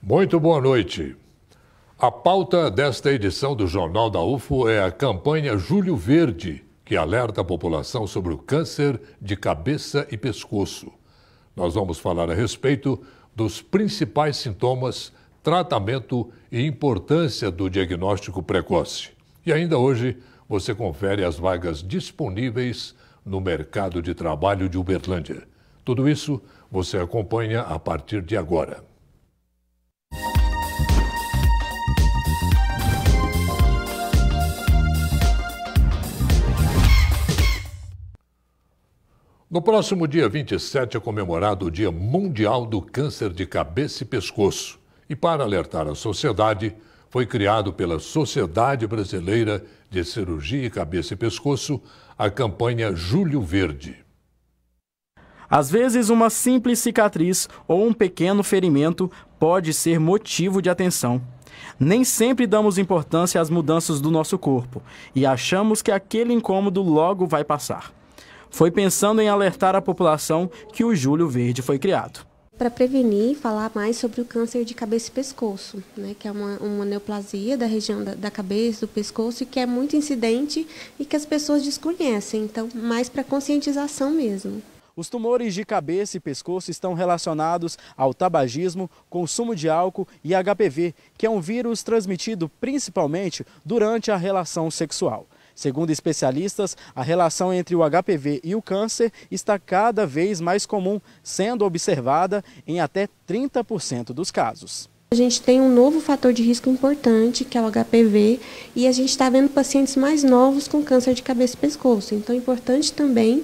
Muito boa noite. A pauta desta edição do Jornal da UFO é a campanha Julho Verde, que alerta a população sobre o câncer de cabeça e pescoço. Nós vamos falar a respeito dos principais sintomas, tratamento e importância do diagnóstico precoce. E ainda hoje você confere as vagas disponíveis no mercado de trabalho de Uberlândia. Tudo isso você acompanha a partir de agora. No próximo dia 27 é comemorado o Dia Mundial do Câncer de Cabeça e Pescoço. E para alertar a sociedade, foi criado pela Sociedade Brasileira de Cirurgia Cabeça e Pescoço a campanha Julho Verde. Às vezes, uma simples cicatriz ou um pequeno ferimento pode ser motivo de atenção. Nem sempre damos importância às mudanças do nosso corpo e achamos que aquele incômodo logo vai passar. Foi pensando em alertar a população que o Julho Verde foi criado. Para prevenir e falar mais sobre o câncer de cabeça e pescoço, né, que é uma neoplasia da região da cabeça, do pescoço, e que é muito incidente e que as pessoas desconhecem. Então, mais para conscientização mesmo. Os tumores de cabeça e pescoço estão relacionados ao tabagismo, consumo de álcool e HPV, que é um vírus transmitido principalmente durante a relação sexual. Segundo especialistas, a relação entre o HPV e o câncer está cada vez mais comum, sendo observada em até 30% dos casos. A gente tem um novo fator de risco importante, que é o HPV, e a gente está vendo pacientes mais novos com câncer de cabeça e pescoço. Então é importante também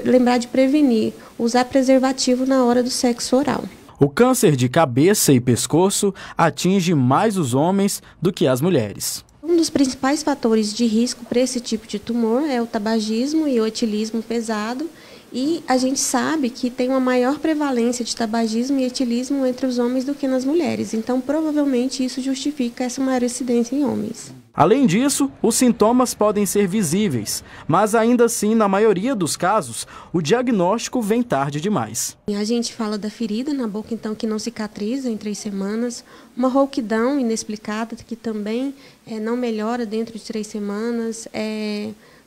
lembrar de prevenir, usar preservativo na hora do sexo oral. O câncer de cabeça e pescoço atinge mais os homens do que as mulheres. Um dos principais fatores de risco para esse tipo de tumor é o tabagismo e o etilismo pesado, e a gente sabe que tem uma maior prevalência de tabagismo e etilismo entre os homens do que nas mulheres, então provavelmente isso justifica essa maior incidência em homens. Além disso, os sintomas podem ser visíveis, mas ainda assim, na maioria dos casos, o diagnóstico vem tarde demais. A gente fala da ferida na boca, então, que não cicatriza em 3 semanas, uma rouquidão inexplicada, que também não melhora dentro de 3 semanas,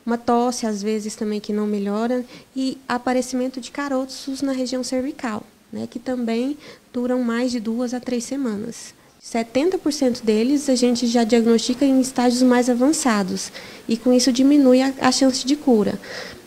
uma tosse, às vezes, também que não melhora, e aparecimento de caroços na região cervical, né, que também duram mais de 2 a 3 semanas. 70% deles a gente já diagnostica em estágios mais avançados e com isso diminui a chance de cura.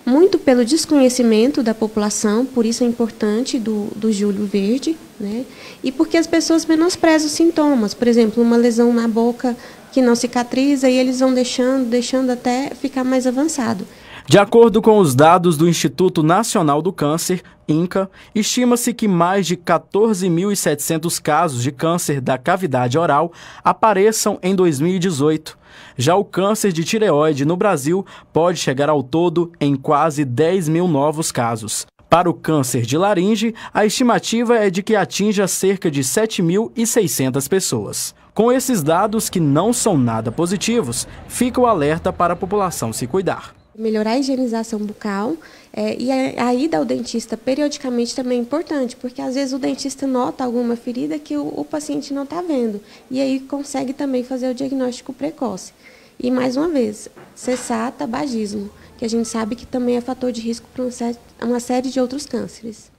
Muito pelo desconhecimento da população, por isso é importante do Julho Verde, né? E porque as pessoas menosprezam os sintomas. Por exemplo, uma lesão na boca que não cicatriza e eles vão deixando até ficar mais avançado. De acordo com os dados do Instituto Nacional do Câncer, INCA, estima-se que mais de 14.700 casos de câncer da cavidade oral apareçam em 2018. Já o câncer de tireoide no Brasil pode chegar ao todo em quase 10 mil novos casos. Para o câncer de laringe, a estimativa é de que atinja cerca de 7.600 pessoas. Com esses dados, que não são nada positivos, fica o alerta para a população se cuidar. Melhorar a higienização bucal e a ida ao dentista periodicamente também é importante, porque às vezes o dentista nota alguma ferida que o paciente não está vendo e aí consegue também fazer o diagnóstico precoce. E mais uma vez, cessar tabagismo, que a gente sabe que também é fator de risco para uma série de outros cânceres.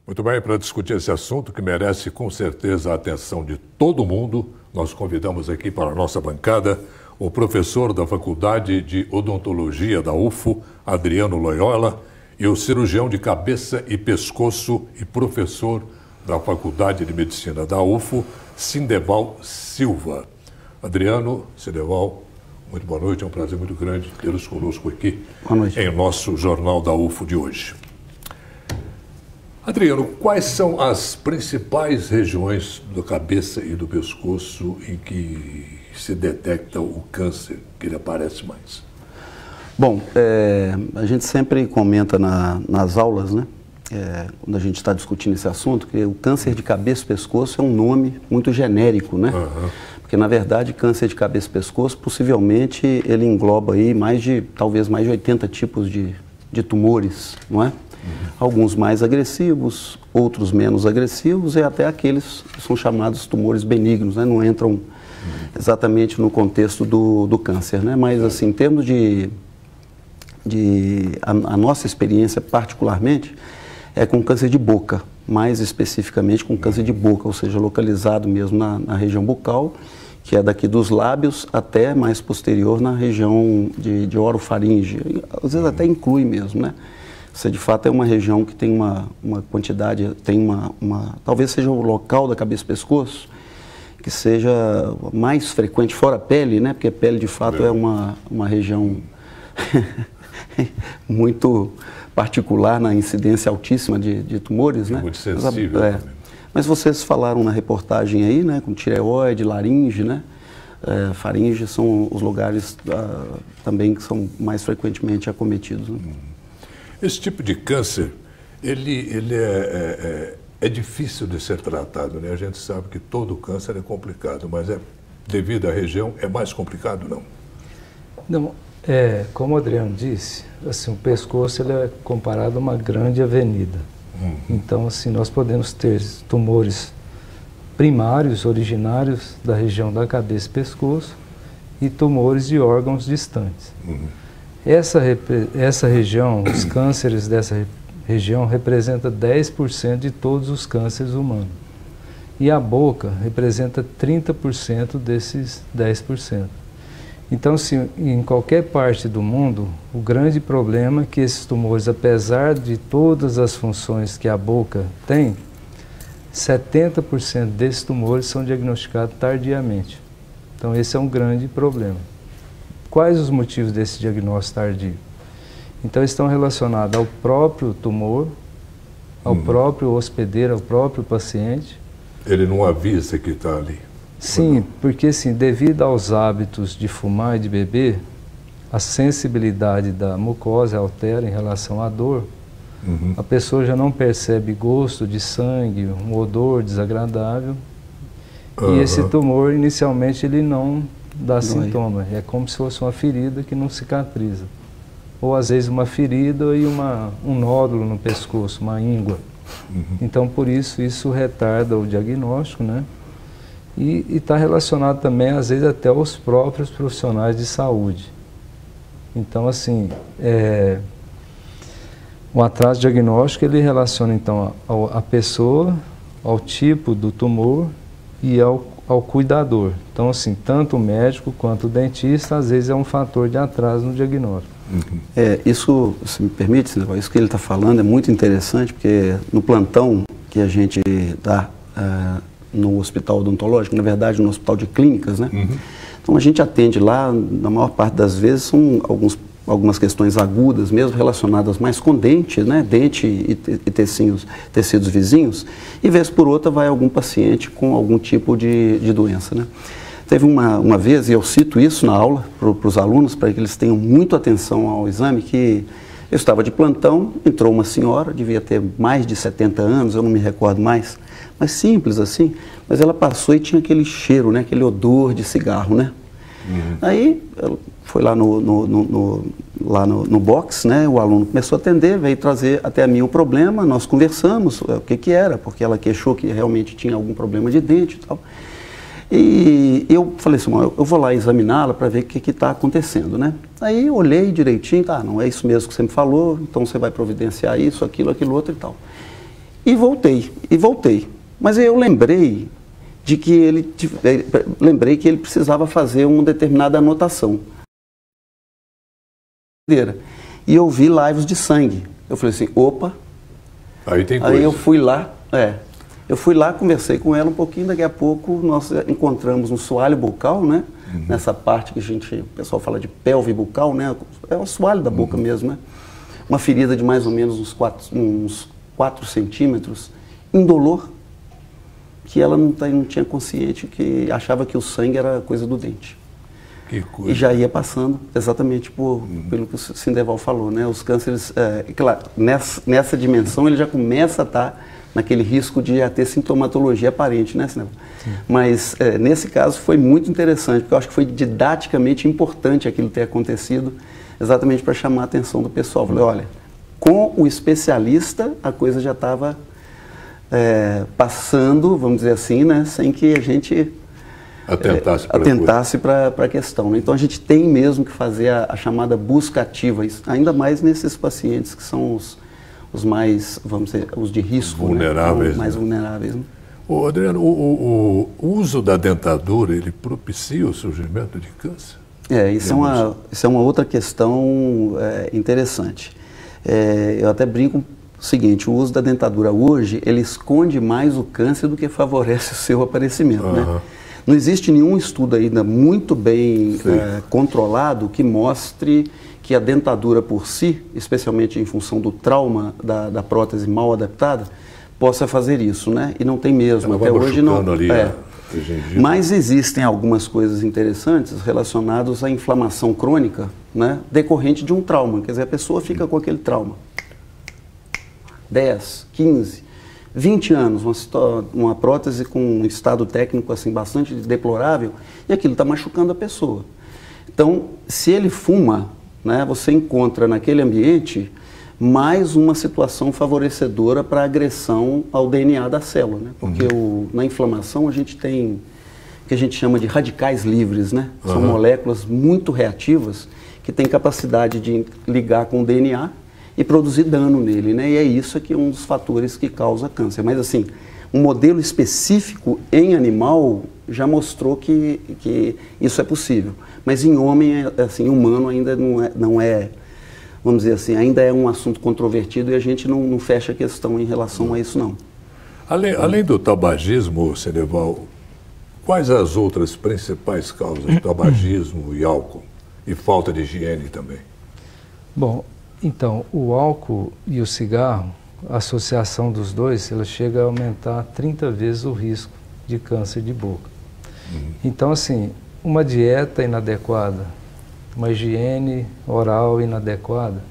Muito bem, para discutir esse assunto que merece com certeza a atenção de todo mundo, nós convidamos aqui para a nossa bancada o professor da Faculdade de Odontologia da UFO, Adriano Loyola, e o cirurgião de cabeça e pescoço e professor da Faculdade de Medicina da UFO, Sindeval Silva. Adriano, Sindeval, muito boa noite, é um prazer muito grande tê-los conosco aqui em nosso Jornal da UFO de hoje. Adriano, quais são as principais regiões da cabeça e do pescoço em que se detecta o câncer, que ele aparece mais? Bom, a gente sempre comenta nas aulas, né, quando a gente está discutindo esse assunto, que o câncer de cabeça e pescoço é um nome muito genérico, né? Porque, na verdade, câncer de cabeça e pescoço, possivelmente, ele engloba aí talvez mais de 80 tipos de tumores, não é? Alguns mais agressivos, outros menos agressivos e até aqueles que são chamados tumores benignos, né? Não entram exatamente no contexto do câncer, né? Mas assim, em termos a nossa experiência particularmente é com câncer de boca, mais especificamente com câncer de boca, ou seja, localizado mesmo na região bucal, que é daqui dos lábios até mais posterior na região de orofaringe, às vezes até inclui mesmo, né? Isso de fato é uma região que tem uma quantidade, tem talvez seja o local da cabeça e pescoço que seja mais frequente, fora a pele, né? Porque a pele de fato é uma região muito particular na incidência altíssima de tumores, né? Muito sensível. Mas vocês falaram na reportagem aí, né? Com tireoide, laringe, né? Faringe são os lugares também que são mais frequentemente acometidos, né? Esse tipo de câncer, ele é difícil de ser tratado, né? A gente sabe que todo câncer é complicado, mas devido à região é mais complicado, não? Não, como o Adriano disse, assim, o pescoço ele é comparado a uma grande avenida. Então, assim, nós podemos ter tumores primários, originários da região da cabeça e pescoço e tumores de órgãos distantes. Essa região, os cânceres dessa região representa 10% de todos os cânceres humanos. E a boca representa 30% desses 10%. Então, se em qualquer parte do mundo, o grande problema é que esses tumores, apesar de todas as funções que a boca tem, 70% desses tumores são diagnosticados tardiamente. Então, esse é um grande problema. Quais os motivos desse diagnóstico tardio? Então, estão relacionados ao próprio tumor, ao próprio hospedeiro, ao próprio paciente. Ele não avisa que está ali. Sim, porque assim, devido aos hábitos de fumar e de beber, a sensibilidade da mucosa altera em relação à dor. A pessoa já não percebe gosto de sangue, um odor desagradável. E esse tumor, inicialmente, ele não dá sintoma. É como se fosse uma ferida que não cicatriza. Ou, às vezes, uma ferida e um nódulo no pescoço, uma íngua. Então, por isso retarda o diagnóstico, né? E está relacionado também, às vezes, até aos próprios profissionais de saúde. Então, assim, o atraso diagnóstico, ele relaciona, então, a pessoa, ao tipo do tumor e ao cuidador. Então, assim, tanto o médico quanto o dentista, às vezes, é um fator de atraso no diagnóstico. Isso, se me permite, isso que ele está falando é muito interessante, porque no plantão que a gente dá no hospital odontológico, na verdade no hospital de clínicas, né? Então a gente atende lá, na maior parte das vezes, são algumas questões agudas mesmo, relacionadas mais com dente, né? Dente e tecidos vizinhos, e vez por outra vai algum paciente com algum tipo de doença, né? Teve uma vez, e eu cito isso na aula para os alunos, para que eles tenham muito atenção ao exame, que eu estava de plantão, entrou uma senhora, devia ter mais de 70 anos, eu não me recordo mais, mas simples assim, mas ela passou e tinha aquele cheiro, né, aquele odor de cigarro, né? Aí ela foi lá no box, né, o aluno começou a atender, veio trazer até a mim o problema, nós conversamos o que era, porque ela queixou que realmente tinha algum problema de dente e tal. E eu falei assim, eu vou lá examiná-la para ver o que está acontecendo, né? Aí eu olhei direitinho, não é isso mesmo que você me falou, então você vai providenciar isso, aquilo outro e tal. E voltei. Mas aí eu lembrei que ele precisava fazer uma determinada anotação. E eu vi lives de sangue. Eu falei assim, opa. Aí tem coisa. Aí eu fui lá, conversei com ela um pouquinho, daqui a pouco nós encontramos um soalho bucal, né? Nessa parte que o pessoal fala de pelve bucal, né? É o soalho da boca mesmo, né? Uma ferida de mais ou menos uns 4 centímetros, indolor, que ela não tinha consciente, que achava que o sangue era coisa do dente. Que coisa. E já ia passando exatamente pelo que o Sindeval falou, né? Os cânceres, claro, nessa dimensão ele já começa a estar naquele risco de ter sintomatologia aparente, né, Sindeval? Mas nesse caso foi muito interessante, porque eu acho que foi didaticamente importante aquilo ter acontecido, exatamente para chamar a atenção do pessoal. Falei, olha, com o especialista a coisa já estava passando, vamos dizer assim, né, sem que a gente atentasse para a questão. Né? Então a gente tem mesmo que fazer a chamada busca ativa, ainda mais nesses pacientes que são os mais, vamos dizer, os de risco, vulneráveis, né? Mais vulneráveis. Né? Ô, Adriano, o uso da dentadura, ele propicia o surgimento de câncer? Isso é uma outra questão interessante. Eu até brinco o seguinte, o uso da dentadura hoje, ele esconde mais o câncer do que favorece o seu aparecimento, né? Não existe nenhum estudo ainda muito bem controlado que mostre que a dentadura por si, especialmente em função do trauma da prótese mal adaptada, possa fazer isso, né? E não tem mesmo, até hoje não. Mas existem algumas coisas interessantes relacionadas à inflamação crônica, né, decorrente de um trauma. Quer dizer, a pessoa fica com aquele trauma 10, 15, 20 anos, uma prótese com um estado técnico assim, bastante deplorável, e aquilo está machucando a pessoa. Então, se ele fuma, né, você encontra naquele ambiente mais uma situação favorecedora para a agressão ao DNA da célula, né? Porque na inflamação a gente tem o que a gente chama de radicais livres, né? São moléculas muito reativas que têm capacidade de ligar com o DNA e produzir dano nele, né? E é isso que é um dos fatores que causa câncer. Mas assim, um modelo específico em animal já mostrou que isso é possível. Mas em homem, assim, humano ainda não é, vamos dizer assim, ainda é um assunto controvertido e a gente não fecha a questão em relação a isso, não. Além do tabagismo, Ceneval, quais as outras principais causas de tabagismo e álcool? E falta de higiene também? Bom, então, o álcool e o cigarro, a associação dos dois, ela chega a aumentar 30 vezes o risco de câncer de boca. Então, assim, uma dieta inadequada, uma higiene oral inadequada,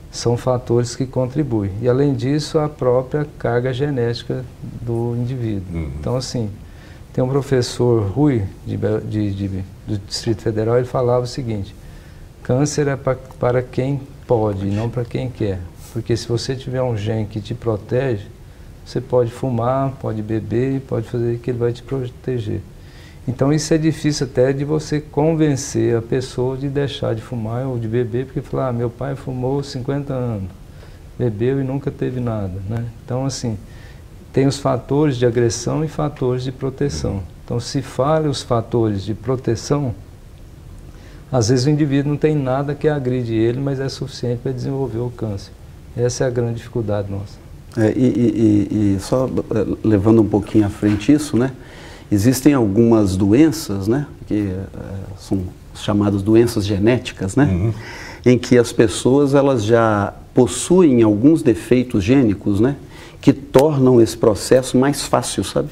são fatores que contribuem. E, além disso, a própria carga genética do indivíduo. Então, assim, tem um professor Rui, do Distrito Federal, ele falava o seguinte: câncer é para quem pode, não para quem quer. Porque se você tiver um gene que te protege, você pode fumar, pode beber e pode fazer que ele vai te proteger. Então isso é difícil até de você convencer a pessoa de deixar de fumar ou de beber, porque fala, meu pai fumou 50 anos, bebeu e nunca teve nada, né? Então assim, tem os fatores de agressão e fatores de proteção. Então se falha os fatores de proteção, às vezes o indivíduo não tem nada que agride ele, mas é suficiente para desenvolver o câncer. Essa é a grande dificuldade nossa. E só levando um pouquinho à frente isso, né? Existem algumas doenças, né, que são chamadas doenças genéticas, né, em que as pessoas elas já possuem alguns defeitos gênicos, né, que tornam esse processo mais fácil, sabe?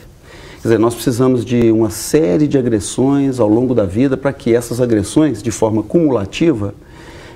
Quer dizer, nós precisamos de uma série de agressões ao longo da vida para que essas agressões, de forma cumulativa,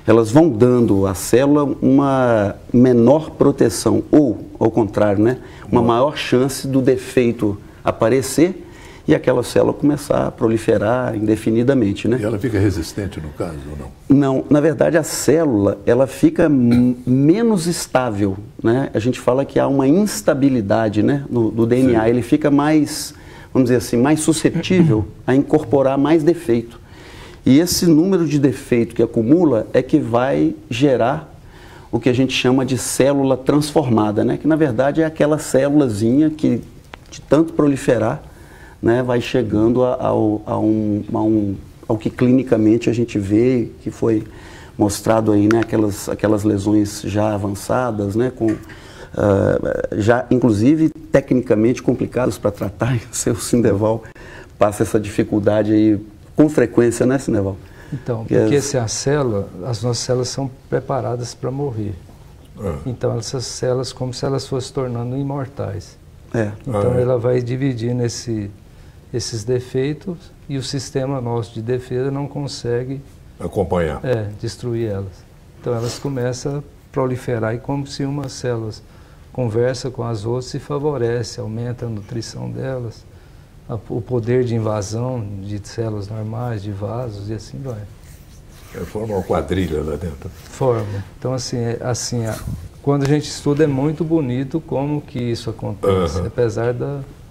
elas vão dando à célula uma menor proteção ou, ao contrário, né, uma maior chance do defeito aparecer e aquela célula começar a proliferar indefinidamente, né? E ela fica resistente no caso ou não? Não, na verdade a célula ela fica menos estável, né? A gente fala que há uma instabilidade, né, do DNA, ele fica mais, vamos dizer assim, mais suscetível a incorporar mais defeito. E esse número de defeito que acumula é que vai gerar o que a gente chama de célula transformada, né? Que na verdade é aquela célulazinha que de tanto proliferar, né, vai chegando ao que clinicamente a gente vê, que foi mostrado aí, né, aquelas lesões já avançadas, né, já inclusive tecnicamente complicadas para tratar. O seu Sindeval passa essa dificuldade aí com frequência, né, Sindeval? Então, porque se a célula, as nossas células são preparadas para morrer. Então essas células, como se elas fossem tornando imortais. Então ela vai dividir esses defeitos e o sistema nosso de defesa não consegue acompanhar, destruir elas. Então elas começam a proliferar e como se umas células conversam com as outras, se favorece, aumenta a nutrição delas, o poder de invasão de células normais, de vasos e assim vai. Forma uma quadrilha lá dentro. Forma. Então assim quando a gente estuda é muito bonito como que isso acontece, apesar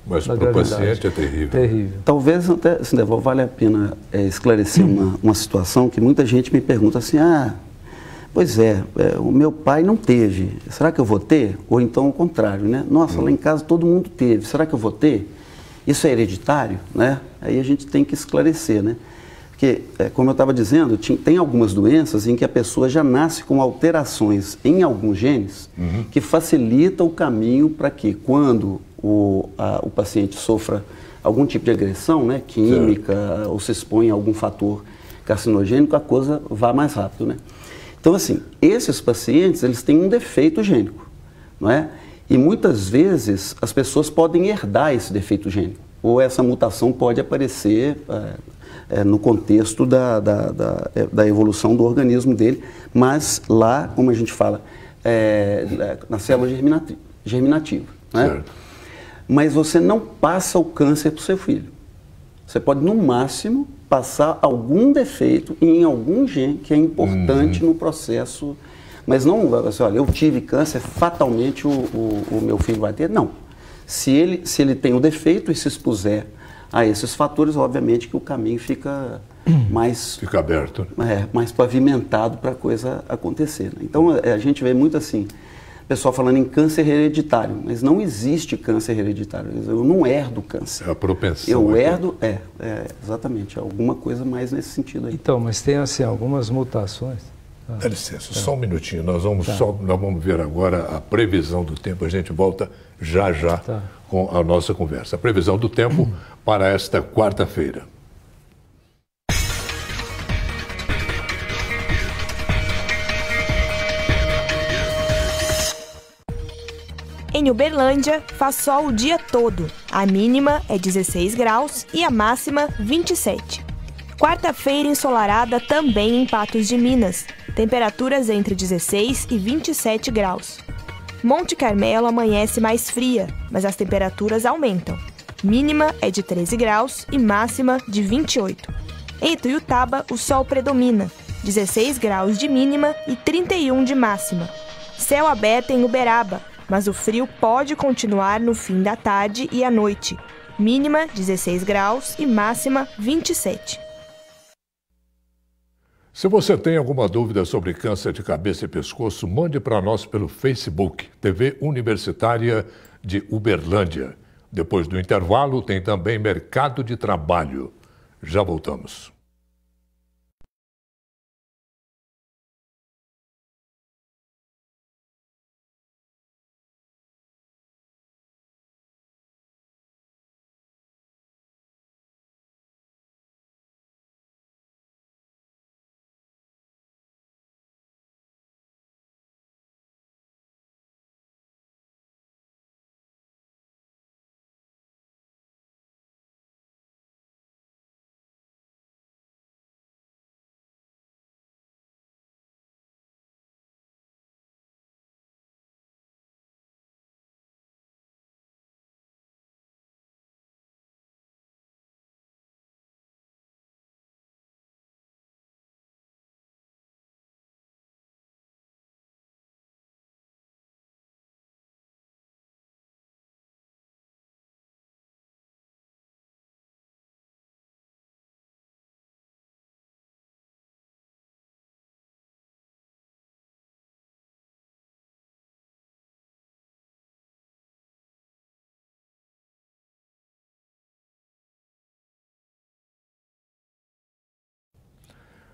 mas para o paciente é terrível. Terrível. Talvez até, Sindeval, vale a pena esclarecer uma situação que muita gente me pergunta assim, pois é, o meu pai não teve, será que eu vou ter? Ou então o contrário, né? Nossa, lá em casa todo mundo teve, será que eu vou ter? Isso é hereditário, né? Aí a gente tem que esclarecer, né? Porque, como eu estava dizendo, tem algumas doenças em que a pessoa já nasce com alterações em alguns genes que facilitam o caminho para que, quando o paciente sofra algum tipo de agressão, né, química, ou se expõe a algum fator carcinogênico, a coisa vá mais rápido, né? Então, assim, esses pacientes, eles têm um defeito gênico, não é? E muitas vezes as pessoas podem herdar esse defeito gênico, ou essa mutação pode aparecer no contexto da evolução do organismo dele, mas lá, como a gente fala, na célula germinativa, né? Mas você não passa o câncer para o seu filho. Você pode, no máximo, passar algum defeito em algum gene que é importante no processo, mas não, assim, olha, eu tive câncer, fatalmente o meu filho vai ter. Não. Se ele tem o defeito e se expuser a esses fatores, obviamente que o caminho fica mais... Fica aberto. Mais pavimentado para a coisa acontecer, né? Então, a gente vê muito assim, pessoal falando em câncer hereditário, mas não existe câncer hereditário. Eu não herdo câncer. É a propensão. Eu herdo, exatamente, alguma coisa mais nesse sentido aí. Então, mas tem assim algumas mutações. Dá licença, só um minutinho. Nós vamos ver agora a previsão do tempo. A gente volta já com a nossa conversa. A previsão do tempo para esta quarta-feira. Em Uberlândia, faz sol o dia todo. A mínima é 16 graus e a máxima 27. Quarta-feira ensolarada também em Patos de Minas. Temperaturas entre 16 e 27 graus. Monte Carmelo amanhece mais fria, mas as temperaturas aumentam. Mínima é de 13 graus e máxima de 28. Em Ituiutaba, o sol predomina. 16 graus de mínima e 31 de máxima. Céu aberto em Uberaba, mas o frio pode continuar no fim da tarde e à noite. Mínima 16 graus e máxima 27. Se você tem alguma dúvida sobre câncer de cabeça e pescoço, mande para nós pelo Facebook, TV Universitária de Uberlândia. Depois do intervalo, tem também Mercado de Trabalho. Já voltamos.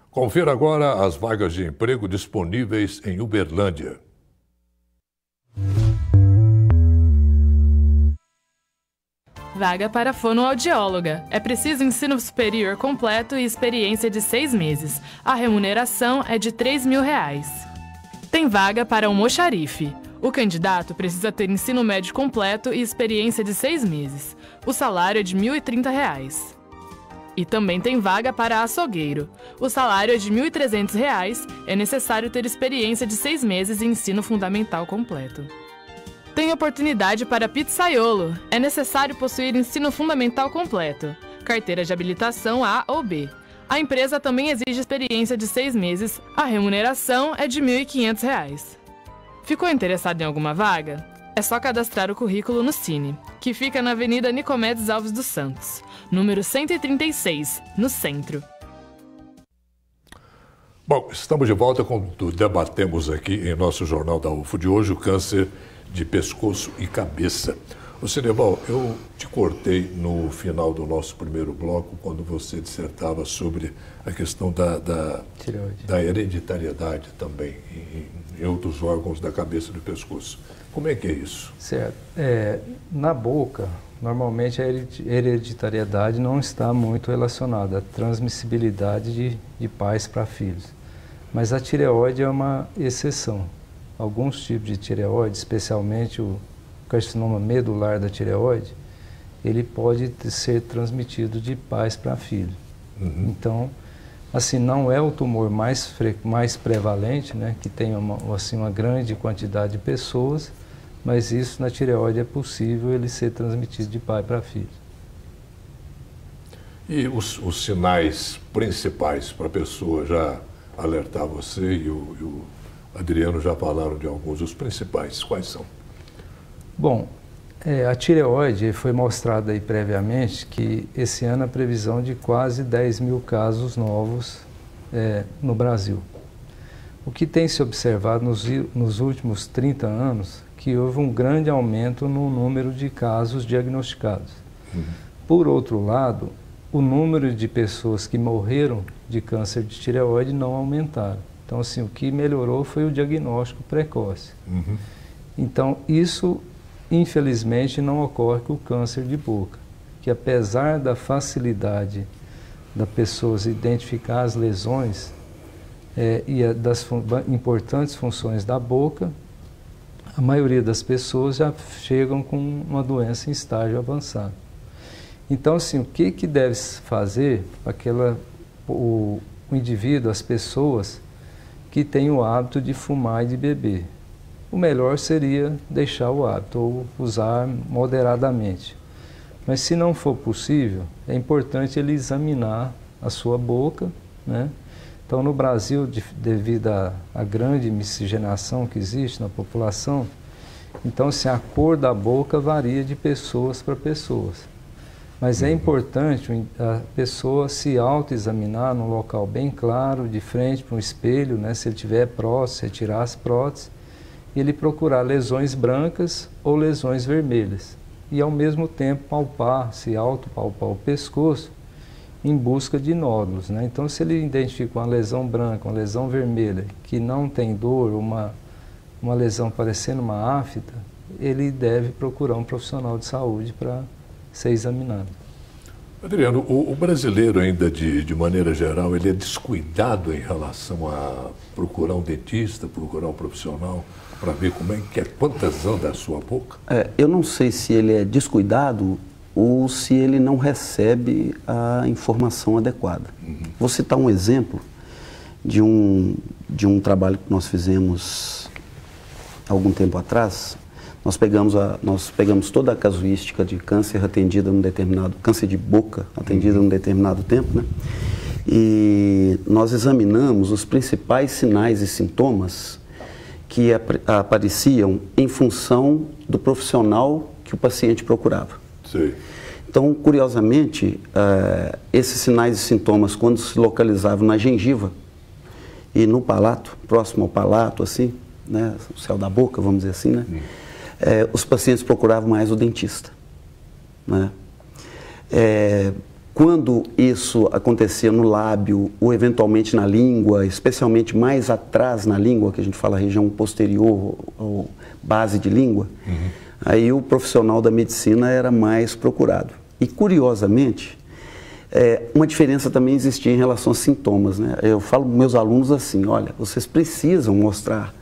Confira agora as vagas de emprego disponíveis em Uberlândia. Vaga para fonoaudióloga. É preciso ensino superior completo e experiência de 6 meses. A remuneração é de R$3.000. Tem vaga para almoxarife. O candidato precisa ter ensino médio completo e experiência de 6 meses. O salário é de R$1.030. E também tem vaga para açougueiro. O salário é de R$1.300. É necessário ter experiência de 6 meses e ensino fundamental completo. Tem oportunidade para pizzaiolo. É necessário possuir ensino fundamental completo, carteira de habilitação A ou B. A empresa também exige experiência de 6 meses. A remuneração é de R$1.500. Ficou interessado em alguma vaga? É só cadastrar o currículo no Cine, que fica na Avenida Nicomedes Alves dos Santos, número 136, no centro. Bom, estamos de volta com o debatemos aqui em nosso Jornal da UFO de hoje, o câncer de pescoço e cabeça. Ô Cineval, eu te cortei no final do nosso primeiro bloco, quando você dissertava sobre a questão da hereditariedade também em outros órgãos da cabeça e do pescoço. Como é que é isso? Certo. Na boca, normalmente a hereditariedade não está muito relacionada à transmissibilidade de pais para filhos. Mas a tireoide é uma exceção. Alguns tipos de tireoide, especialmente o carcinoma medular da tireoide, ele pode ser transmitido de pais para filho. Então, assim, não é o tumor mais prevalente, né, que tem uma grande quantidade de pessoas, mas isso na tireoide é possível ele ser transmitido de pai para filho. E os sinais principais para a pessoa já alertar você e o Adriano já falaram de alguns, os principais, quais são? Bom, a tireoide foi mostrado aí previamente que esse ano a previsão de quase 10 mil casos novos no Brasil. O que tem se observado nos últimos 30 anos, que houve um grande aumento no número de casos diagnosticados. Por outro lado, o número de pessoas que morreram de câncer de tireoide não aumentaram. Então, assim, o que melhorou foi o diagnóstico precoce. Então, isso, infelizmente, não ocorre com o câncer de boca, que apesar da facilidade da pessoa identificar as lesões e das importantes funções da boca, a maioria das pessoas já chegam com uma doença em estágio avançado. Então, assim, o que deve fazer para o indivíduo, as pessoas que têm o hábito de fumar e de beber? O melhor seria deixar o hábito ou usar moderadamente. Mas se não for possível, é importante ele examinar a sua boca, né? Então, no Brasil, devido à grande miscigenação que existe na população, então, assim, a cor da boca varia de pessoas para pessoas. Mas é importante a pessoa se autoexaminar num local bem claro, de frente para um espelho, né? Se ele tiver prótese, retirar as próteses, e ele procurar lesões brancas ou lesões vermelhas. E, ao mesmo tempo, se autopalpar o pescoço em busca de nódulos, né? Então, se ele identifica uma lesão branca, uma lesão vermelha, que não tem dor, uma lesão parecendo uma afta, ele deve procurar um profissional de saúde para ser examinado. Adriano, o brasileiro ainda, de maneira geral, ele é descuidado em relação a procurar um dentista, procurar um profissional, para ver como é que quantas anda a sua boca? Eu não sei se ele é descuidado ou se ele não recebe a informação adequada. Vou citar um exemplo de um trabalho que nós fizemos há algum tempo atrás. Nós pegamos toda a casuística de câncer atendida num determinado, câncer de boca atendida num determinado tempo, né? E nós examinamos os principais sinais e sintomas que apareciam em função do profissional que o paciente procurava. Sim. Então, curiosamente, esses sinais e sintomas, quando se localizavam na gengiva e no palato, próximo ao palato, assim, né, o céu da boca, vamos dizer assim, né? Os pacientes procuravam mais o dentista, né? Quando isso acontecia no lábio ou eventualmente na língua, especialmente mais atrás na língua, que a gente fala região posterior ou base de língua, aí o profissional da medicina era mais procurado. E curiosamente, uma diferença também existia em relação aos sintomas, né? Eu falo para meus alunos assim, olha, vocês precisam mostrar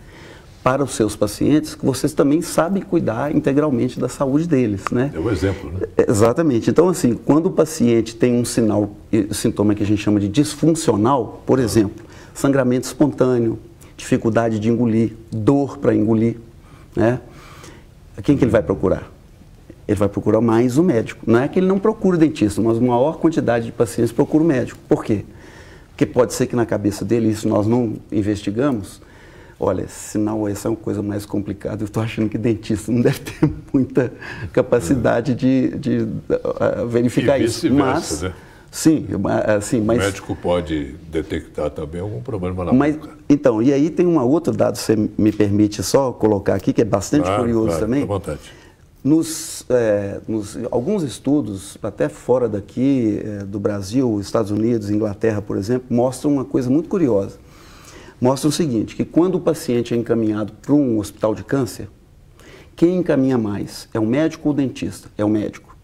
para os seus pacientes que vocês também sabem cuidar integralmente da saúde deles, né? É o exemplo, né? Exatamente. Então, assim, quando o paciente tem um sintoma que a gente chama de disfuncional, por exemplo, sangramento espontâneo, dificuldade de engolir, dor para engolir, né? Quem que ele vai procurar? Ele vai procurar mais o médico. Não é que ele não procura o dentista, mas a maior quantidade de pacientes procura o médico. Por quê? Porque pode ser que na cabeça dele, isso nós não investigamos, Olha, sinal, essa é uma coisa mais complicada. Eu estou achando que dentista não deve ter muita capacidade de verificar isso. Mas, né? Sim, assim, mas... O médico pode detectar também algum problema na boca. Então, e aí tem um outro dado, você me permite só colocar aqui, que é bastante curioso também. À vontade. Alguns estudos, até fora daqui, do Brasil, Estados Unidos, Inglaterra, por exemplo, mostram uma coisa muito curiosa. Mostram o seguinte, que quando o paciente é encaminhado para um hospital de câncer, quem encaminha mais é o médico ou o dentista? É o médico,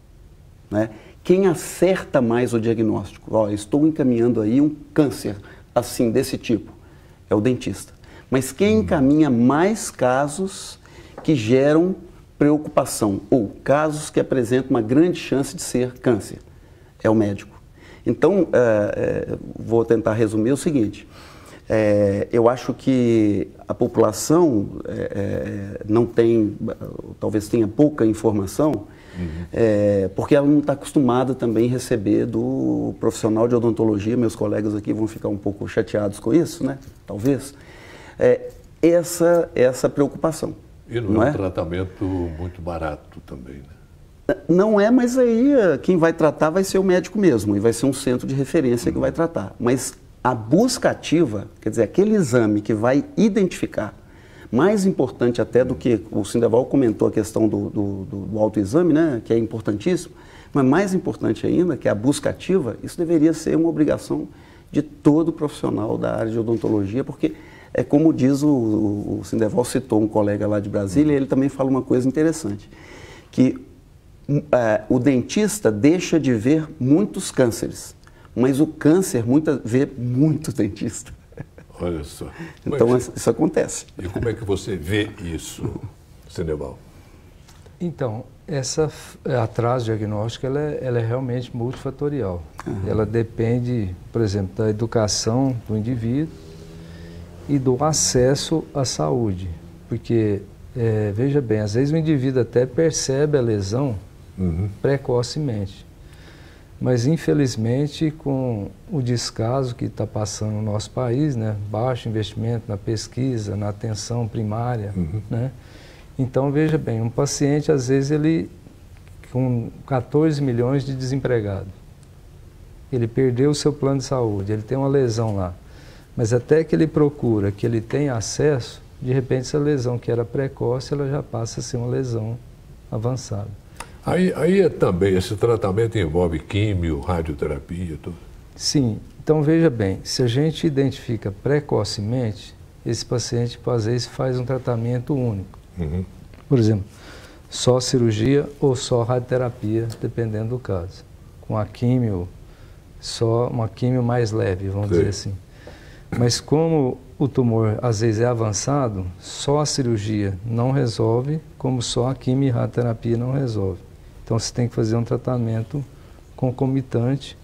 né? Quem acerta mais o diagnóstico? Ó, estou encaminhando aí um câncer, assim, desse tipo, é o dentista. Mas quem encaminha mais casos que geram preocupação, ou casos que apresentam uma grande chance de ser câncer, é o médico. Então, vou tentar resumir o seguinte, eu acho que a população não tem, talvez tenha pouca informação, porque ela não está acostumada também a receber do profissional de odontologia, meus colegas aqui vão ficar um pouco chateados com isso, né? Talvez. Essa preocupação. E não é um tratamento muito barato também, né? Não é, mas aí quem vai tratar vai ser o médico mesmo, e vai ser um centro de referência que vai tratar. Mas a busca ativa, quer dizer, aquele exame que vai identificar, mais importante até do que o Sindeval comentou a questão do autoexame, né, que é importantíssimo, mas mais importante ainda, que é a busca ativa, isso deveria ser uma obrigação de todo profissional da área de odontologia, porque é como diz o Sindeval, citou um colega lá de Brasília, ele também fala uma coisa interessante, que o dentista deixa de ver muitos cânceres, mas o câncer vê muito dentista. Olha só. Então, isso acontece. E como é que você vê isso, Sindeval? Então, essa atraso diagnóstico ela é realmente multifatorial. Ela depende, por exemplo, da educação do indivíduo e do acesso à saúde. Porque, veja bem, às vezes o indivíduo até percebe a lesão precocemente. Mas, infelizmente, com o descaso que está passando no nosso país, né, baixo investimento na pesquisa, na atenção primária, né? Então, veja bem, um paciente, às vezes, ele com 14 milhões de desempregados, ele perdeu o seu plano de saúde, ele tem uma lesão lá, mas até que ele procura, que ele tenha acesso, de repente, essa lesão que era precoce, ela já passa a ser uma lesão avançada. Aí também, esse tratamento envolve químio, radioterapia, tudo? Sim. Então, veja bem, se a gente identifica precocemente, esse paciente, às vezes, faz um tratamento único. Por exemplo, só cirurgia ou só radioterapia, dependendo do caso. Com a químio, só uma químio mais leve, vamos dizer assim. Mas como o tumor, às vezes, é avançado, só a cirurgia não resolve, como só a quimio e radioterapia não resolve. Então, você tem que fazer um tratamento concomitante.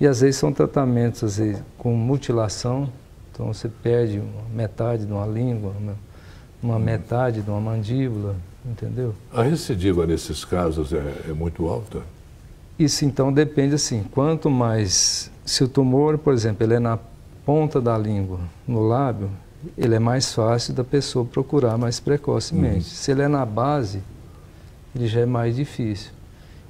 E, às vezes, são tratamentos às vezes, com mutilação. Então, você perde metade de uma língua, uma metade de uma mandíbula, entendeu? A recidiva, nesses casos, é muito alta? Isso, então, depende, assim, quanto mais... Se o tumor, por exemplo, ele é na ponta da língua, no lábio, ele é mais fácil da pessoa procurar mais precocemente. Se ele é na base, ele já é mais difícil.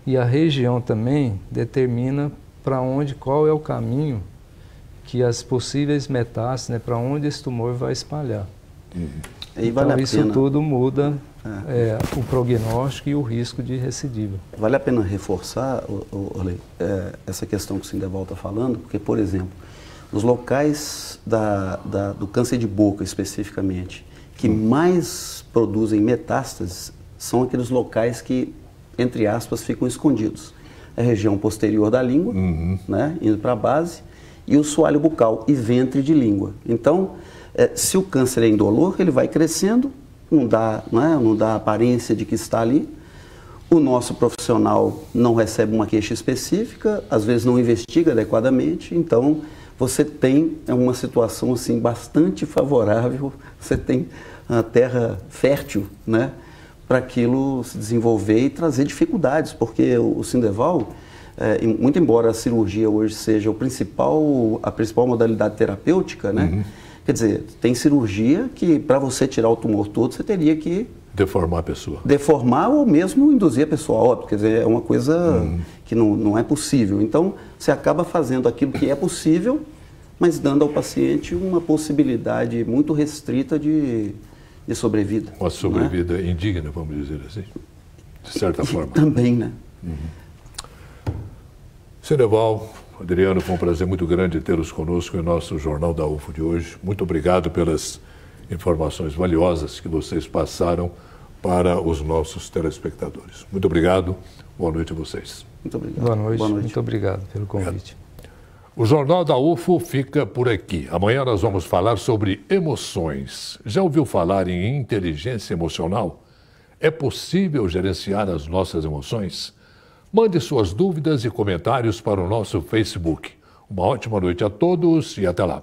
E a região também determina para onde, qual é o caminho que as possíveis metástases, né, para onde esse tumor vai espalhar. E então, vale isso tudo muda o prognóstico e o risco de recidiva. Vale a pena reforçar, essa questão que o Sindeval está falando, porque, por exemplo, os locais do câncer de boca, especificamente, que mais produzem metástases, são aqueles locais que, entre aspas, ficam escondidos. A região posterior da língua, né, indo para a base, e o soalho bucal e ventre de língua. Então, se o câncer é indolor, ele vai crescendo, não dá aparência de que está ali. O nosso profissional não recebe uma queixa específica, às vezes não investiga adequadamente, então você tem uma situação assim, bastante favorável, você tem a terra fértil, né, para aquilo se desenvolver e trazer dificuldades, porque o Sindeval, muito embora a cirurgia hoje seja a principal modalidade terapêutica, né, Quer dizer, tem cirurgia que para você tirar o tumor todo, você teria que deformar a pessoa. Deformar ou mesmo induzir a pessoa a óbito. Quer dizer, é uma coisa que não é possível. Então, você acaba fazendo aquilo que é possível, mas dando ao paciente uma possibilidade muito restrita de sobrevida. Uma sobrevida indigna, vamos dizer assim, de certa forma. Também, né? Ceneval, Adriano, foi um prazer muito grande tê-los conosco em nosso Jornal da UFO de hoje. Muito obrigado pelas informações valiosas que vocês passaram para os nossos telespectadores. Muito obrigado. Boa noite a vocês. Muito obrigado. Boa noite. Boa noite. Muito obrigado pelo convite. O Jornal da UFO fica por aqui. Amanhã nós vamos falar sobre emoções. Já ouviu falar em inteligência emocional? É possível gerenciar as nossas emoções? Mande suas dúvidas e comentários para o nosso Facebook. Uma ótima noite a todos e até lá.